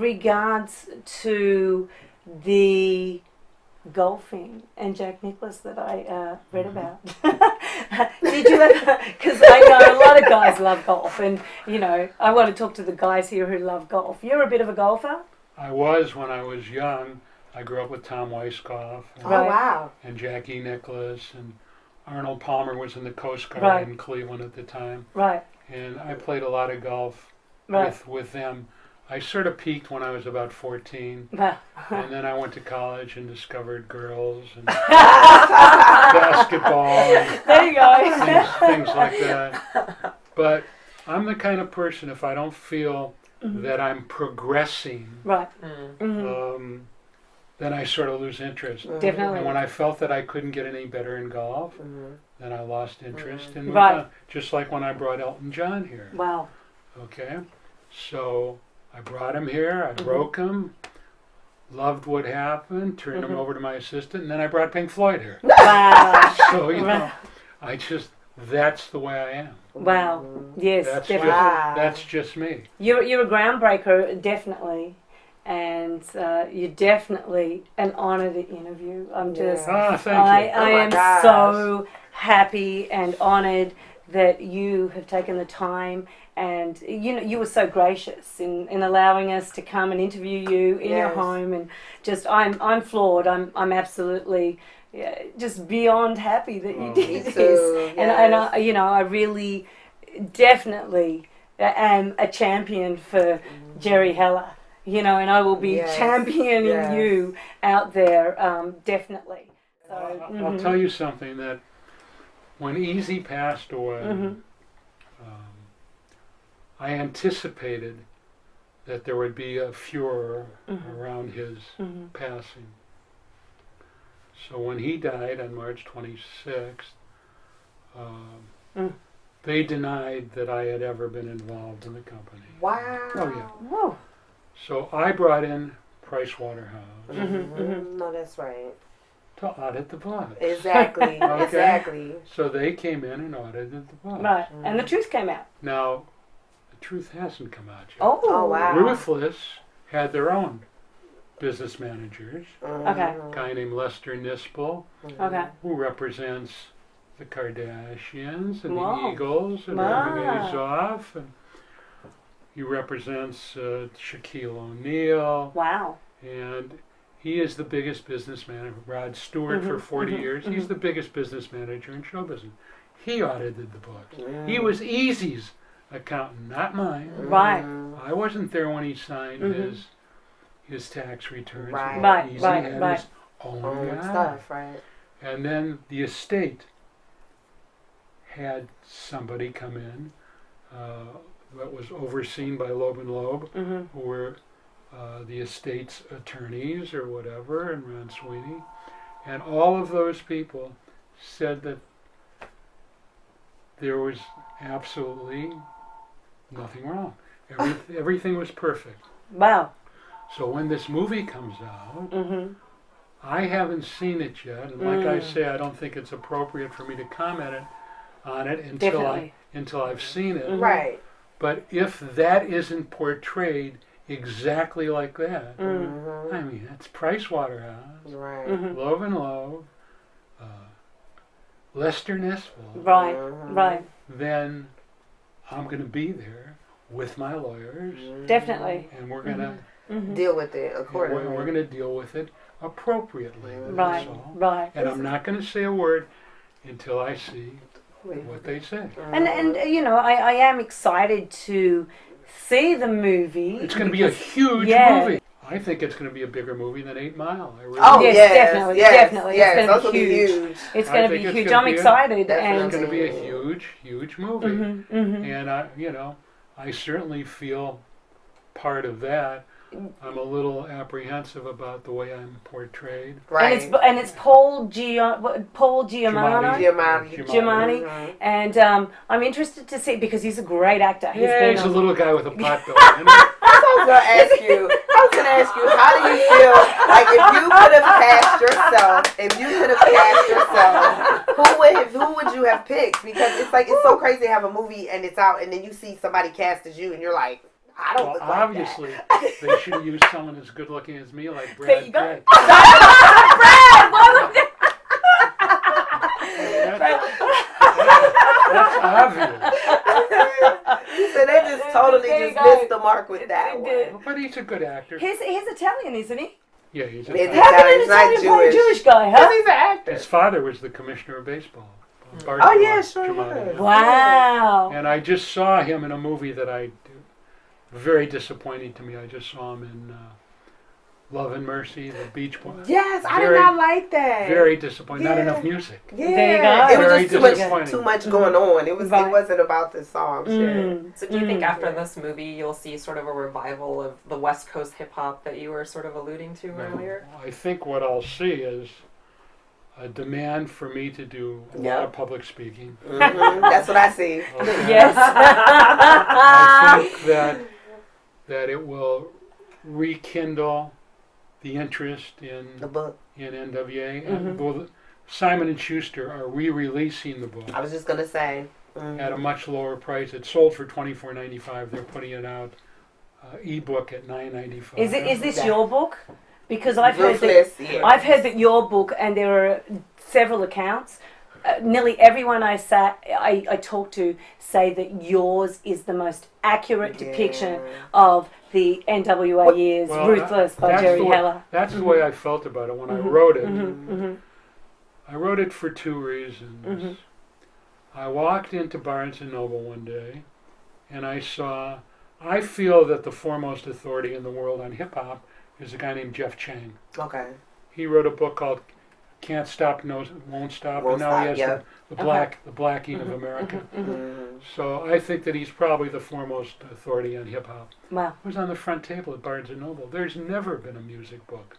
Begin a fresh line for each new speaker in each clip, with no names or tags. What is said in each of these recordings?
regards to the golfing and Jack Nicklaus that I read about. Did you ever, because I know a lot of guys love golf, and you know, I want to talk to the guys here who love golf. You're a bit of a golfer?
I was when I was young. I grew up with Tom Weisskopf and,
Oh, wow.
and Jackie Nicklaus, and Arnold Palmer was in the Coast Guard in Cleveland at the time.
Right.
And I played a lot of golf with them. I sort of peaked when I was about 14, and then I went to college and discovered girls and basketball and
there you go.
things like that. But I'm the kind of person, if I don't feel that I'm progressing, then I sort of lose interest.
Definitely.
And when I felt that I couldn't get any better in golf, then I lost interest. And just like when I brought Elton John here.
Wow.
Okay? So I brought him here, I broke him, loved what happened, turned him over to my assistant, and then I brought Pink Floyd here.
Wow.
So, you know, that's the way I am.
Wow. Yes, definitely.
That's just me.
You're a groundbreaker, definitely. And you're definitely an honor to interview. I'm just,
thank you.
I am so happy and honored that you have taken the time, and you know, you were so gracious in allowing us to come and interview you in your home, and just I'm floored. I'm absolutely just beyond happy that you did this. And I, you know, I really definitely am a champion for Jerry Heller. You know, and I will be championing you out there, definitely. So,
I'll tell you something, that when Eazy passed away, I anticipated that there would be a furor around his passing. So when he died on March 26th, they denied that I had ever been involved in the company.
Wow.
Oh, yeah.
whoa.
So I brought in Pricewaterhouse
No, that's right.
to audit the books.
Exactly. Exactly.
So they came in and audited the books.
Right, and the truth came out.
Now, the truth hasn't come out yet.
Oh,
wow.
Ruthless had their own business managers.
Okay.
A guy named Lester Nispel,
Okay.
who represents the Kardashians and
Wow.
the Eagles and
Wow.
Irving Azoff, and he represents Shaquille O'Neal.
Wow.
And he is the biggest business manager. Rod Stewart for 40 years. He's the biggest business manager in show business. He audited the books. He was Easy's accountant, not mine.
Right.
I wasn't there when he signed his tax returns.
Right.
Easy
Right.
had
Right.
his own guy.
Stuff, right?
And then the estate had somebody come in that was overseen by Loeb and Loeb, who were the estate's attorneys or whatever, and Ron Sweeney. And all of those people said that there was absolutely nothing wrong. Everything was perfect.
Wow.
So when this movie comes out, I haven't seen it yet, and like I say, I don't think it's appropriate for me to comment on it until I've seen it.
Right.
But if that isn't portrayed exactly like that, I mean, that's Pricewaterhouse,
Right.
Loeb and Loeb, Lester Nispel,
Right. Right.
then I'm going to be there with my lawyers,
Definitely.
and we're going to
Deal with it accordingly.
we're going to deal with it appropriately.
Right.
That's all.
Right.
And I'm not going to say a word until I see what they say.
And you know, I am excited to see the movie.
It's going to be a huge movie. I think it's going to be a bigger movie than 8 Mile. I really
Yes, definitely, definitely.
Yes,
It's going to be huge. It's going to be huge. I'm excited, and
it's going to be a huge, huge movie. And I certainly feel part of that. I'm a little apprehensive about the way I'm portrayed.
Right.
And it's Paul Giamatti. And I'm interested to see, because he's a great actor.
He's a little guy with a pot belly.
I was going to ask you, how do you feel like if you could have cast yourself, who would you have picked? Because it's so crazy to have a movie and it's out, and then you see somebody cast as you, and you're like, I don't
Well,
look like
obviously, they should have used someone as good looking as me, like
There
Brad
you go.
Pitt. That's obvious.
He said they just totally
There you
just
go.
missed the mark with that
They
one.
But he's a good actor.
He's Italian, isn't he?
Yeah, he's
He's
a
How can an
He's not
Italian play a
Jewish.
Jewish guy,
Because
huh?
he's an actor.
His father was the commissioner of baseball. Bart
Oh, yeah, sure
Giamatti.
was.
Wow.
And I just saw him in a movie that very disappointing to me. I just saw him in Love and Mercy, the Beach Boys.
Yes, I did
Very-
not like that.
Very disappointing. Not
Yeah.
enough music.
Yeah,
There you go.
it was
Very
just too much,
disappointing.
going on. It was.
Right.
It wasn't about the songs.
So do you think after
Yeah.
this movie you'll see sort of a revival of the West Coast hip hop that you were sort of alluding to earlier?
I think what I'll see is a demand for me to do a lot
Yep.
of public speaking.
That's what I see.
Okay.
Yes.
I think that it will rekindle the interest
The
in
book.
N.W.A. And both Simon and Schuster are re-releasing the book
I was just gonna say.
at a much lower price. It sold for $24.95. They're putting it out ebook at $9.95.
Is this your book? Because I've heard
Ruthless,
that
yeah.
I've heard that your book, and there are several accounts. Nearly everyone I talk to say that yours is the most accurate depiction of the N.W.A. years,
Well,
Ruthless by
that's
Jerry
the way-
Heller.
That's the way I felt about it when I wrote it. I wrote it for two reasons. I walked into Barnes & Noble one day, and I feel that the foremost authority in the world on hip-hop is a guy named Jeff Chang.
Okay.
He wrote a book called Can't Stop, Won't Stop,
Won't
and now he has
Stop,
the Blacking of America. So I think that he's probably the foremost authority on hip-hop.
Wow.
It was on the front table at Barnes & Noble. There's never been a music book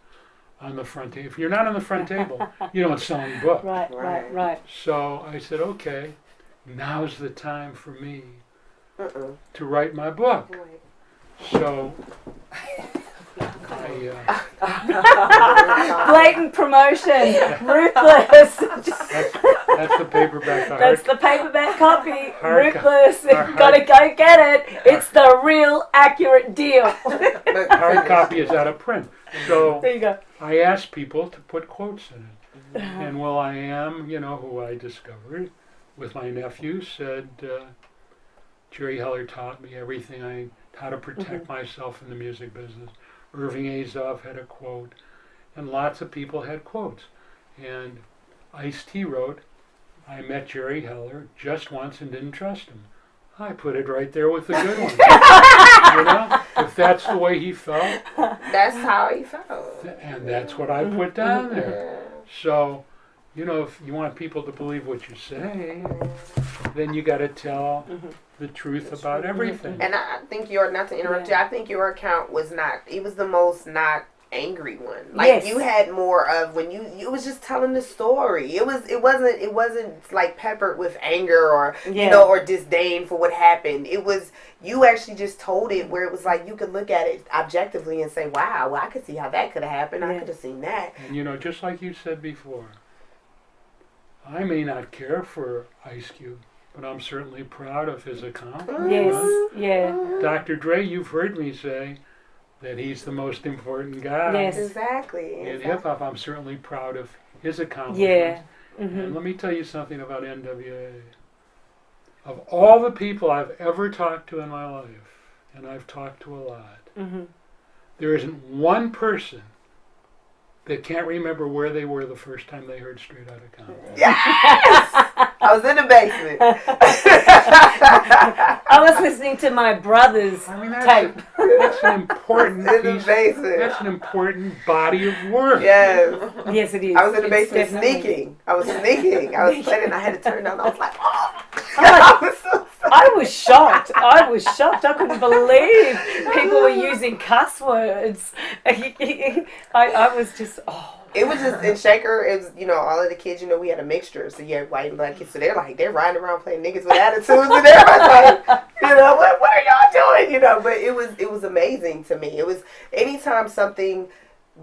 on the front table. If you're not on the front table, you don't sell any book.
Right.
So I said, okay, now's the time for me to write my book. So
Blatant promotion. Ruthless.
that's the paperback.
That's the paperback copy.
Hard
Ruthless.
hard-
Gotta go get it. It's the real accurate deal.
hard copy is out of print. So
There you go.
I asked people to put quotes in it. And Will.I.am, who I discovered with my nephew, said, Jerry Heller taught me everything how to protect myself in the music business. Irving Azoff had a quote, and lots of people had quotes. And Ice-T wrote, I met Jerry Heller just once and didn't trust him. I put it right there with the good one. If that's the way he felt,
That's how he felt.
and that's what I put down there. So, if you want people to believe what you say, then you got to tell the truth about everything.
And I think not to interrupt you, I think your account was the most not angry one. Like
Yes.
you had more of when it was just telling the story. It wasn't like peppered with anger or or disdain for what happened. It was you actually just told it where it was like you could look at it objectively and say, wow, well, I could see how that could have happened. I could have seen that.
And just like you said before, I may not care for Ice Cube, but I'm certainly proud of his accomplishment.
Yes. Yeah.
Dr. Dre, you've heard me say that he's the most important guy
Yes.
Exactly.
in hip-hop. I'm certainly proud of his accomplishments.
Yeah.
And let me tell you something about NWA. Of all the people I've ever talked to in my life, and I've talked to a lot, there isn't one person that can't remember where they were the first time they heard Straight Outta Compton.
Yes! I was in the basement.
I was listening to my brother's tape.
That's an important
in the
piece.
basement.
That's an important body of work.
Yes.
Yes, it is.
I was in the
It's
basement
definitely-
sneaking. I was playing and I had to turn down. I was like, oh.
I
was so
I was shocked. I couldn't believe people were using cuss words. I was just,
It was just in Shaker. It was all of the kids. We had a mixture. So you had white and black kids. So they're riding around playing niggas with attitudes, and everybody's like, what are y'all doing? But it was amazing to me. It was anytime something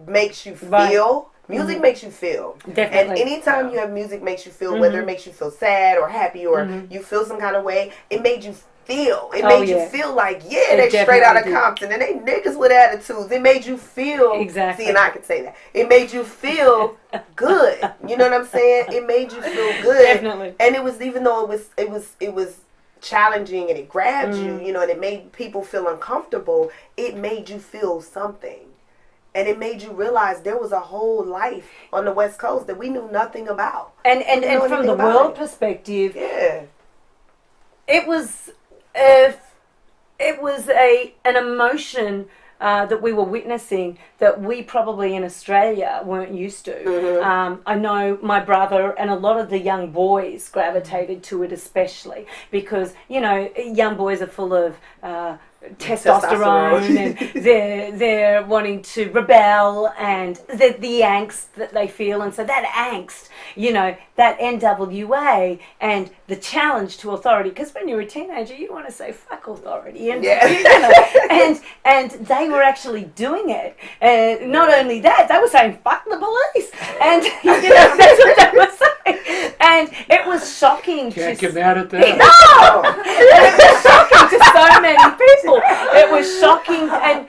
makes you feel. Music makes you feel.
definitely.
And anytime you have music makes you feel, whether it makes you feel sad or happy or you feel some kind of way, it made you feel. It
Oh,
made
yeah.
you feel like,
It
they straight out of
definitely did.
Compton, and they niggas with attitudes. It made you feel.
Exactly.
See, and I can say that. It made you feel good. You know what I'm saying? It made you feel good.
Definitely.
And it was, even though it was challenging and it grabbed you, you know, and it made people feel uncomfortable, it made you feel something. And it made you realize there was a whole life on the West Coast that we knew nothing about.
And
We didn't know
from
anything
the
about
world
it.
perspective,
Yeah.
it was an emotion that we were witnessing that we probably in Australia weren't used to.
Mm-hmm.
I know my brother and a lot of the young boys gravitated to it, especially because, you know, young boys are full of testosterone and they're wanting to rebel, and the angst that they feel, and so that angst, you know, that NWA and the challenge to authority, because when you're a teenager you want to say fuck authority, and
Yeah.
you know, and they were actually doing it, and not only that, they were saying fuck the police, and you know, that's what they were saying, and it was shocking.
Can't
to
get mad at that.
No! It was shocking to so many people. It was shocking, and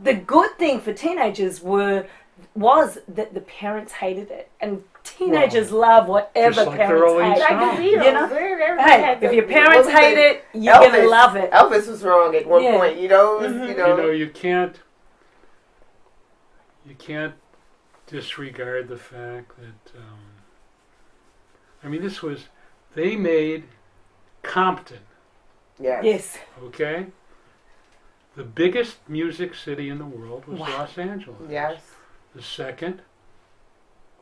the good thing for teenagers was that the parents hated it, and teenagers love whatever
Just like the
parents
Rolling
hate.
Stones.
Like the Beatles.
You know?
Everybody
Hey,
had
if
the-
your parents
What was
hate
it?
it, you're gonna love it.
Elvis was wrong at one
Yeah.
point, you know. It was,
Mhm.
you
You
know.
know, you can't disregard the fact that, I mean, they made Compton,
Yeah.
Yes.
okay? The biggest music city in the world was
Wow.
Los Angeles.
Yes.
The second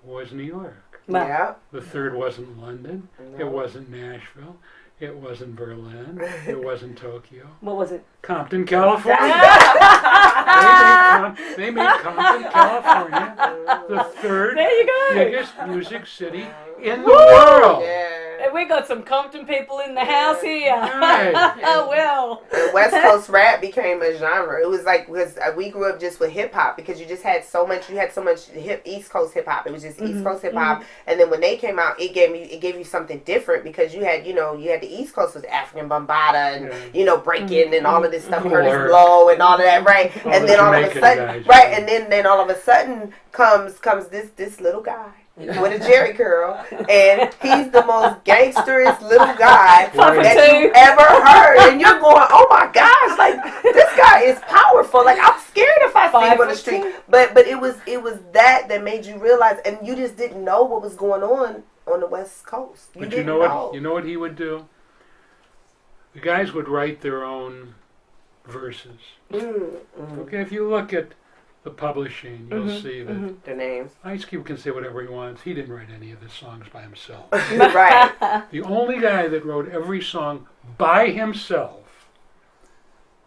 was New York.
Wow.
Yeah.
The third wasn't London.
No.
It wasn't Nashville. It wasn't Berlin. It wasn't Tokyo.
What was it?
Compton, California. They made Compton, California, the third
There you go.
biggest music city in the world.
Yeah.
And we got some Compton people in the house here.
Right.
Well.
And West Coast rap became a genre. It was like, because we grew up just with hip hop, because you had so much East Coast hip hop. It was just East Coast hip hop. And then when they came out, it gave you something different, because you had the East Coast with African Bambaataa and you know, breaking and all of this stuff, Curtis
Blur.
Blow and all of that, right?
All
And
the
then all of a
Jamaican
sudden,
guys,
right?
yeah.
And then all of a sudden comes this little guy with a Jerry curl, and he's the most gangsterest little guy
Right.
that you ever heard, and you're going, oh my gosh, like this guy is powerful. Like, I'm scared if I see him on the street.
5'2".
But it was that made you realize, and you just didn't know what was going on the West Coast.
But you
didn't
know what? You know what he would do? The guys would write their own verses. Okay, if you look at the publishing, you'll see that
The names,
Ice Cube can say whatever he wants. He didn't write any of the songs by himself.
right?
The only guy that wrote every song by himself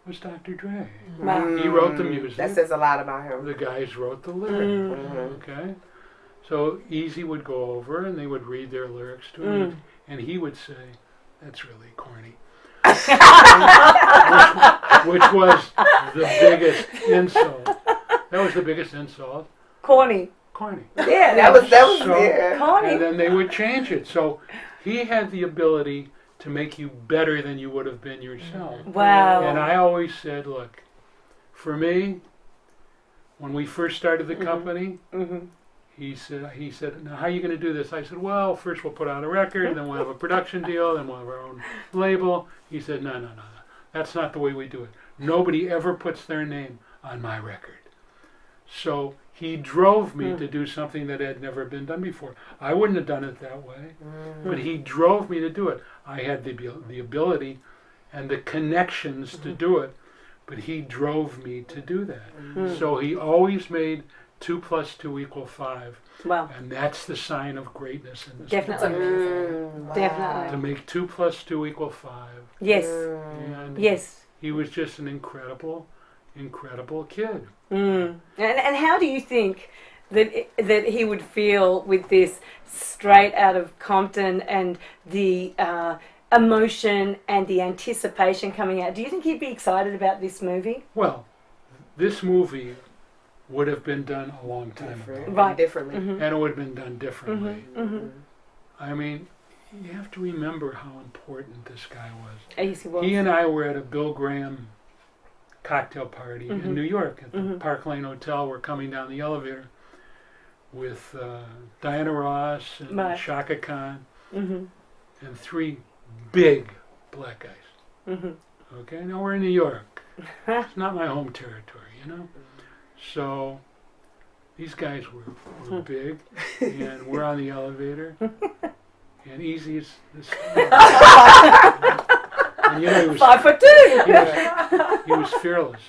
was Dr. Dre.
Wow.
He wrote the music.
That says a lot about him.
The guys wrote the lyrics. Okay? So Eazy would go over and they would read their lyrics to him, and he would say, "That's really corny." which was the biggest insult. That was the biggest insult.
Corny.
Corny.
Yeah, that was
So-
yeah.
Corny.
And then they would change it. So he had the ability to make you better than you would have been yourself.
Wow.
And I always said, look, for me, when we first started the company, he said, now how are you going to do this? I said, well, first we'll put out a record, then we'll have a production deal, then we'll have our own label. He said, no. That's not the way we do it. Nobody ever puts their name on my record. So he drove me to do something that had never been done before. I wouldn't have done it that way, but he drove me to do it. I had the ability and the connections to do it, but he drove me to do that. So he always made 2 + 2 = 5.
Wow.
And that's the sign of greatness in this
Definitely.
world.
Definitely.
To make 2 + 2 = 5.
Yes.
And
Yes.
he was just an incredible kid.
And how do you think that he would feel with this straight out of Compton and the emotion and the anticipation coming out? Do you think he'd be excited about this movie?
Well, this movie would have been done a long time ago.
Right.
Differently.
And it would have been done differently. I mean, you have to remember how important this guy was.
Yes, he was.
He and I were at a Bill Graham cocktail party in New York at the Park Lane Hotel. We're coming down the elevator with Diana Ross and Shaka Khan and 3 big black guys. Okay, now we're in New York. It's not my home territory, you know? So these guys were big, and we're on the elevator, and Eazy is and you know, he was
5'2".
He was fearless.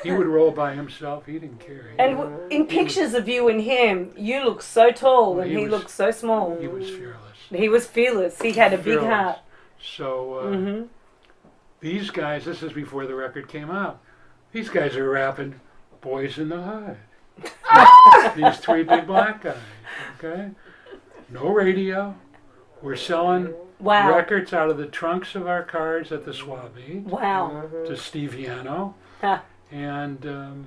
He would roll by himself. He didn't care.
In pictures of you and him, you look so tall, and he looked so small.
He was fearless.
He was fearless. He had a big heart.
So these guys, this is before the record came out. These guys are rapping Boys in the Hood. These 3 big black guys. Okay, no radio. We're selling records out of the trunks of our cars at the Swabby.
Wow.
To Steve Yano. And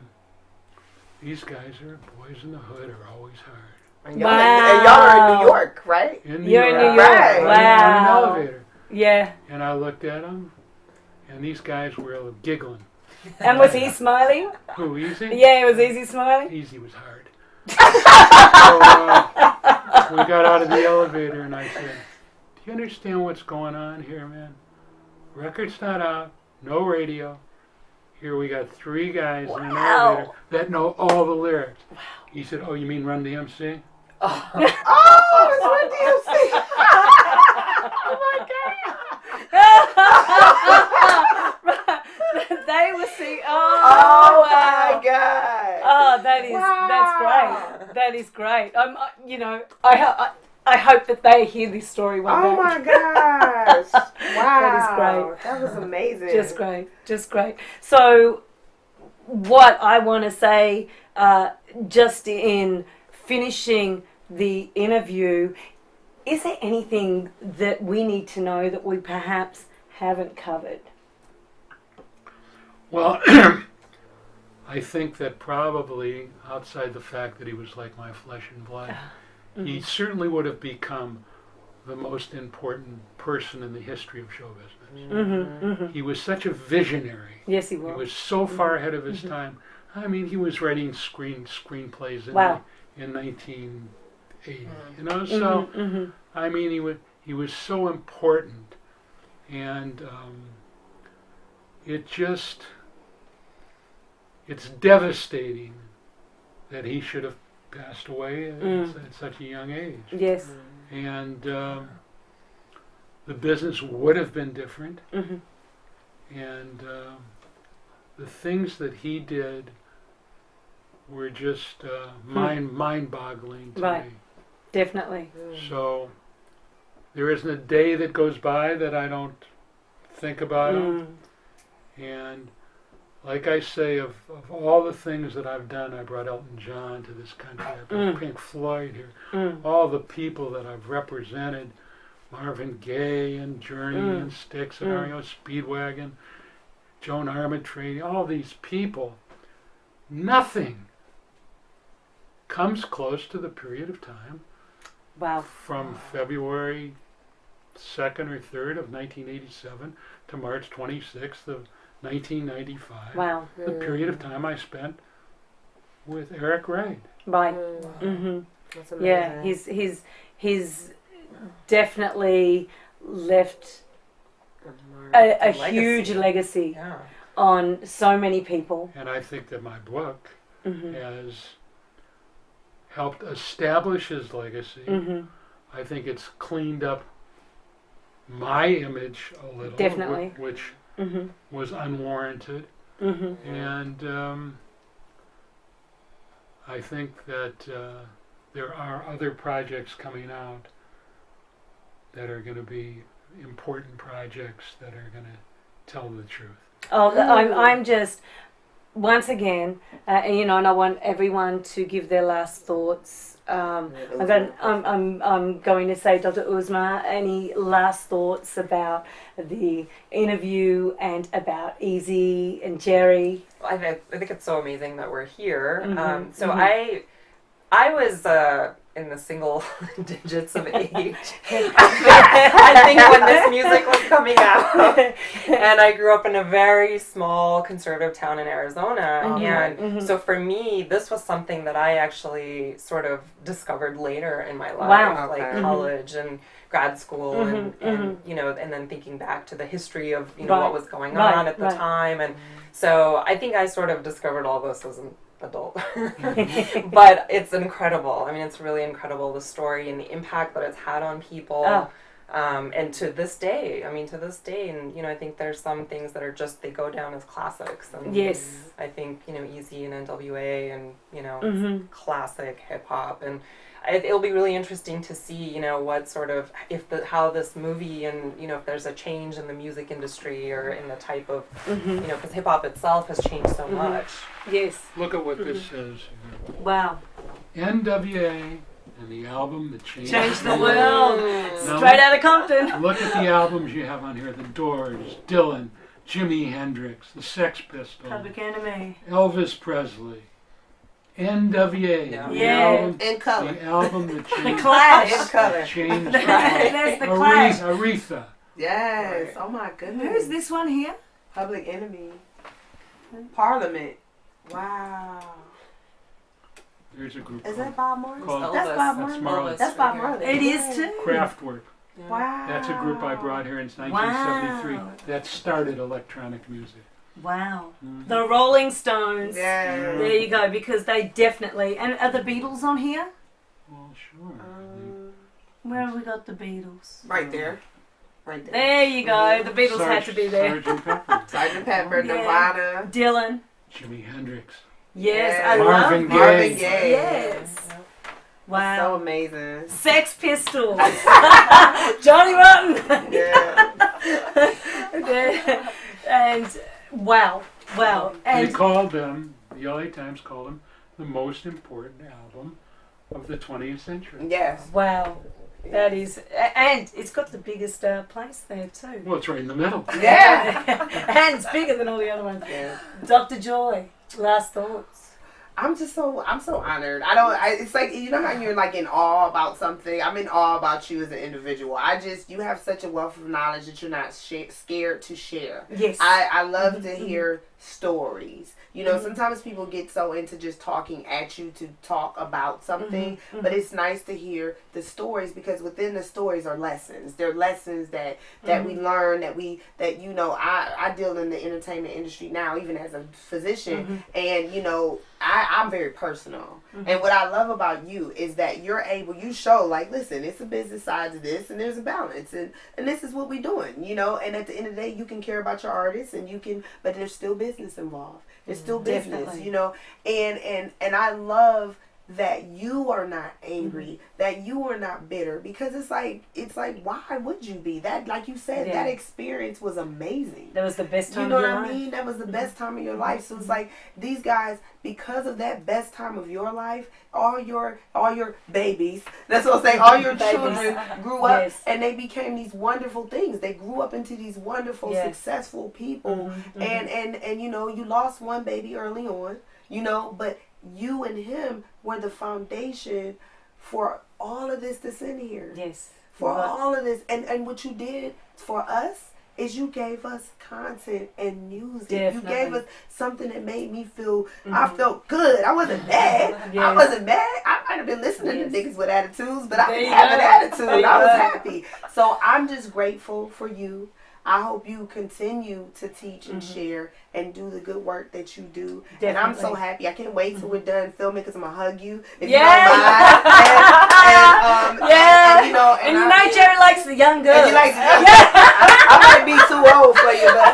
these guys are Boys in the Hood are always hard.
And y'all are in New York, right?
In New
You're
York.
in New York.
Right.
Wow.
In an elevator.
Yeah.
And I looked at them, and these guys were giggling.
And was he smiling?
Who, Eazy?
Yeah, was Eazy smiling?
Eazy was hard. So we got out of the elevator, and I said, "Do you understand what's going on here, man? Record's not out, no radio. Here we got 3 guys in an elevator that know all the lyrics." Wow. He said, "Oh, you mean Run DMC?"
Oh, it's Run DMC. Oh my God.
They were seeing.
Oh my God.
Oh, that's great. That is great. I hope that they hear this story one day.
Oh my gosh. Wow.
That is great.
That was amazing.
Just great. So, what I want to say, just in finishing the interview, is there anything that we need to know that we perhaps haven't covered?
Well, I think that probably, outside the fact that he was like my flesh and blood, he certainly would have become the most important person in the history of show business. He was such a visionary.
Yes, he was.
He was so far ahead of his time. I mean, he was writing screenplays in 1980. You know, so I mean, he was so important, and it's devastating that he should have passed away at such a young age.
Yes.
And the business would have been different. And the things that he did were just mind-boggling to me.
Definitely.
So there isn't a day that goes by that I don't think about him. And like I say, of all the things that I've done, I brought Elton John to this country, I brought Pink Floyd here, all the people that I've represented, Marvin Gaye and Journey and Styx and REO Speedwagon, Joan Armatrading, all these people, nothing comes close to the period of time from February 2nd or 3rd of 1987 to March 26th of 1995.
Wow.
The period of time I spent with Eric Reid.
Right.
That's amazing.
Yeah, he's definitely left a huge legacy on so many people.
And I think that my book has helped establish his legacy. I think it's cleaned up my image a little,
Definitely.
which was unwarranted. And I think that there are other projects coming out that are going to be important projects that are going to tell the truth.
Oh, I'm just, once again, and I want everyone to give their last thoughts. I'm going to say, Dr. Uzma, any last thoughts about the interview and about Eazy and Jerry?
I think it's so amazing that we're here. I was in the single digits of age. I think when this music was coming out. And I grew up in a very small conservative town in Arizona. And so for me, this was something that I actually sort of discovered later in my life,
Wow.
like college and grad school and you know, and then thinking back to the history of, you know, what was going on at the time. And so I think I sort of discovered all this as an adult. But it's incredible. I mean, it's really incredible, the story and the impact that it's had on people. And to this day, and you know, I think there's some things that are just, they go down as classics. And I think, you know, Eazy-E and N.W.A. and, you know, classic hip hop. And it'll be really interesting to see, you know, what sort of, how this movie and, you know, if there's a change in the music industry or in the type of, you know, because hip hop itself has changed so much.
Yes.
Look at what this says.
Wow.
N.W.A. and the album that changed
the world.
Now,
Straight out of Compton.
Look at the albums you have on here: The Doors, Dylan, Jimi Hendrix, The Sex Pistols,
Public Enemy,
Elvis Presley, N.W.A.
Yeah.
In color.
The album that changed
The Clash.
In color.
changed
There's the Clash.
Aretha.
Yes. Oh my goodness.
Who's this one here?
Public Enemy. Parliament. Wow.
There's a group.
Is that Bob Marley?
Called
That's Bob
That's
Marley.
Marley.
That's Bob Marley.
It is too.
Kraftwerk.
Wow.
That's a group I brought here in 1973
Wow.
that started electronic music.
Wow. The Rolling Stones.
Yeah.
There you go, because they definitely. And are the Beatles on here?
Well, sure.
Where have we got the Beatles?
Right there. Right there.
There you go. The Beatles had to be there.
Sgt. Pepper.
Sgt. Pepper,
Yeah.
Nirvana.
Dylan.
Jimi Hendrix.
Yes,
Yeah.
I
Marvin
love
Gaye.
Marvin Gaye.
Yes.
So
Wow.
amazing.
Sex Pistols. Johnny Rotten.
Yeah.
Okay. And wow. Wow.
They
And
called them, the LA Times called them, the most important album of the 20th century.
Yes.
wow. That is, and it's got the biggest place there too.
Well, it's right in the middle.
Yeah.
And it's bigger than all the other ones.
Yeah.
Dr. Joy, last thoughts.
I'm so honored. It's like, you know how you're like in awe about something? I'm in awe about you as an individual. You have such a wealth of knowledge that you're not scared to share.
Yes.
I love to hear stories. You know, sometimes people get so into just talking at you to talk about something, but it's nice to hear the stories, because within the stories are lessons. They're lessons that we learn, that you know, I deal in the entertainment industry now, even as a physician, and you know, I'm very personal. And what I love about you is that you show, like, listen, it's a business side to this, and there's a balance, and this is what we're doing, you know, and at the end of the day, you can care about your artists, and but there's still business involved. It's still business,
Definitely.
you know, and I love that you are not angry, that you are not bitter, because it's like why would you be? That, like you said, that experience was amazing.
That was the best time
You know
of
what
your
I
life.
mean? That was the best time of your life. So it's like these guys, because of that best time of your life, all your babies, that's what I'm saying, all your children grew up and they became these wonderful things. They grew up into these wonderful, successful people. And you know, you lost one baby early on, you know, but you and him were the foundation for all of this that's in here.
Yes.
For all of this. And what you did for us is you gave us content and music.
Definitely.
You gave us something that made me feel, I felt good. I wasn't mad. I wasn't mad. I might have been listening to niggas with attitudes, but I didn't have an attitude. I was happy. So I'm just grateful for you. I hope you continue to teach and share and do the good work that you do.
Definitely.
And I'm so happy. I can't wait till we're done filming, because I'm going to hug you if
Yeah.
you don't mind. And, you know,
And you know Jerry likes the young girls.
and you like, I might be too old for you, but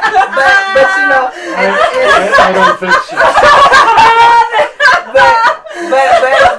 you know,
I don't think so.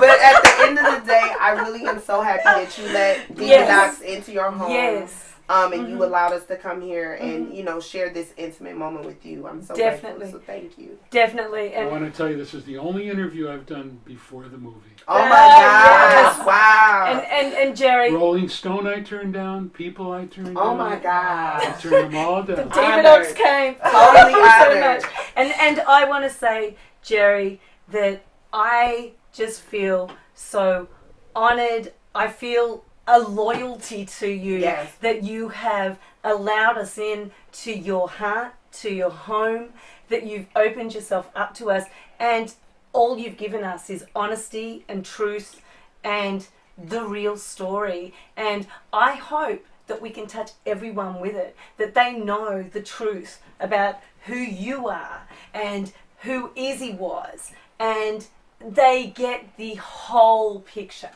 but at the end of the day, I really am so happy that you let Diva Docs into your home.
Yes.
And you allowed us to come here and, you know, share this intimate moment with you. I'm so grateful. So thank you.
Definitely.
I
And
want to tell you, this is the only interview I've done before the movie.
Oh my gosh.
yes.
Wow.
and Jerry,
Rolling Stone I turned down, People I turned down.
Oh my
I
gosh.
turned them all down.
Diva Docs came.
Totally
Thank you so
honored.
much. And I want to say, Jerry, that I just feel so honored. I feel a loyalty to you,
Yes.
that you have allowed us in to your heart, to your home, that you've opened yourself up to us, and all you've given us is honesty and truth and the real story. And I hope that we can touch everyone with it, that they know the truth about who you are and who Eazy was, and they get the whole picture.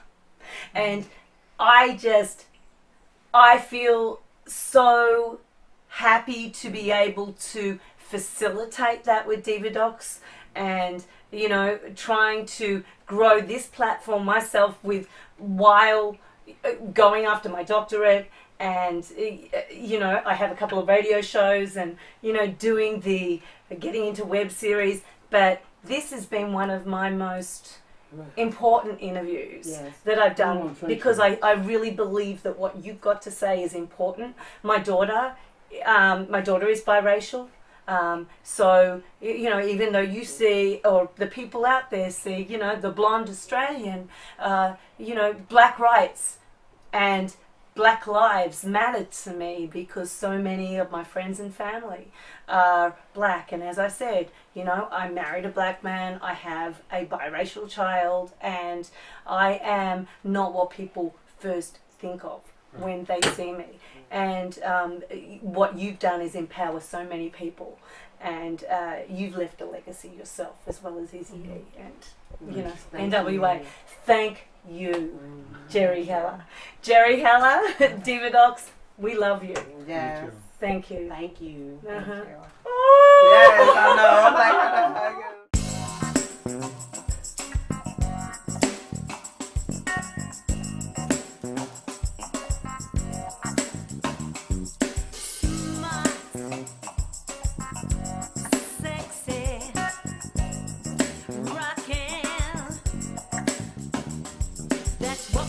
And I feel so happy to be able to facilitate that with Diva Docs, and trying to grow this platform myself while going after my doctorate. And I have a couple of radio shows, and getting into web series, but this has been one of my most important interviews that I've done, because I really believe that what you've got to say is important. My daughter is biracial. So, even though you see, or the people out there see, the blonde Australian, black rights and black lives matter to me, because so many of my friends and family are black. And as I said, I married a black man, I have a biracial child, and I am not what people first think of when they see me. And what you've done is empower so many people, and you've left a legacy yourself, as well as Eazy-E and N.W.A. Thank you, Jerry Heller. Jerry Heller, Diva Docs, we love you.
Yes.
Thank you.
Thank you.
Uh-huh.
Thank you.
Oh!
Yes, I know. I'm like,
That's what